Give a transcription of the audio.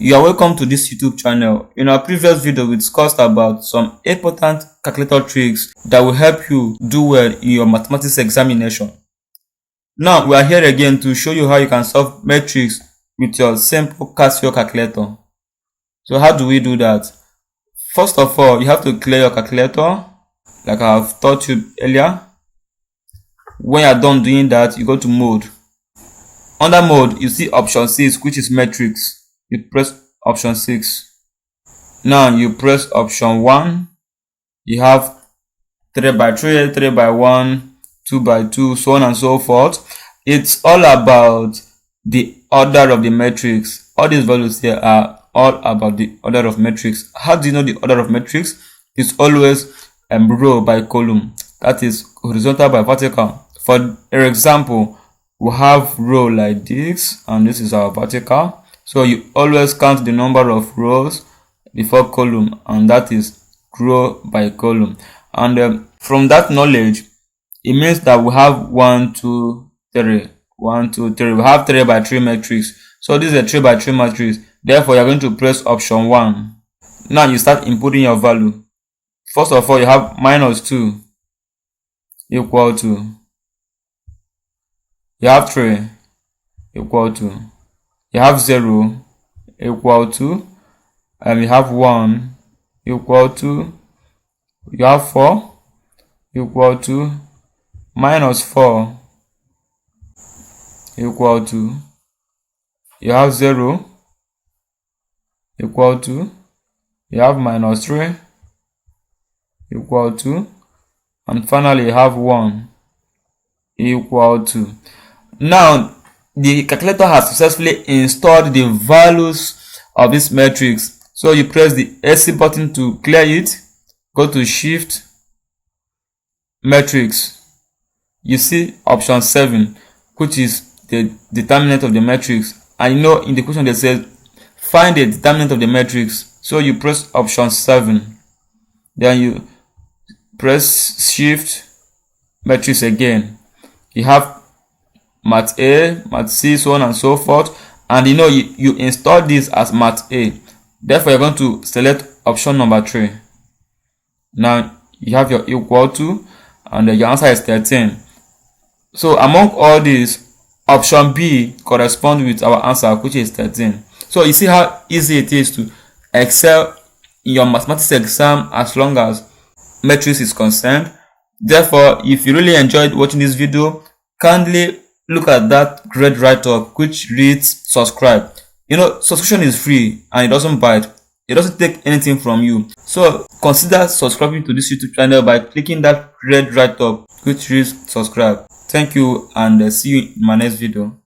You are welcome to this YouTube channel. In our previous video, we discussed about some important calculator tricks that will help you do well in your mathematics examination. Now, we are here again to show you how you can solve matrix with your simple Casio calculator. So how do we do that? First of all, you have to clear your calculator like I have taught you earlier. When you are done doing that, you go to mode. Under mode, you see option 6, which is matrix. You press option 6. Now you press option 1. You have 3 by 3, 3 by 1, 2 by 2, so on and so forth. It's all about the order of the matrix. All these values here are all about the order of matrix. How do you know the order of matrix? It's always row by column. That is horizontal by vertical. For example, we have row like this, and this is our vertical. So you always count the number of rows before column, and that is row by column. And from that knowledge, it means that we have 1, 2, 3, 1, 2, 3. We have 3 by 3 matrix. So this is a 3 by 3 matrix. Therefore, you're going to press option 1. Now you start inputting your value. First of all, you have minus 2 equal to, you have 3 equal to, you have 0 equal to, and you have 1 equal to, you have 4 equal to, minus 4 equal to, you have 0 equal to, you have minus 3 equal to, and finally you have 1 equal to. Now the calculator has successfully installed the values of this matrix. So you press the AC button to clear it. Go to shift, matrix. You see option 7, which is the determinant of the matrix. And you know in the question they said find the determinant of the matrix. So you press option 7. Then you press shift, matrix again. You have Mat A, Mat C, so on and so forth. And you know you install this as Mat A. Therefore, you're going to select option number 3. Now you have your equal to, and your answer is 13. So among all these, option B corresponds with our answer, which is 13. So you see how easy it is to excel in your mathematics exam as long as matrix is concerned. Therefore, if you really enjoyed watching this video, kindly look at that great write-up which reads subscribe. You know, subscription is free and it doesn't bite. It doesn't take anything from you. So consider subscribing to this YouTube channel by clicking that red write-up which reads subscribe. Thank you, and see you in my next video.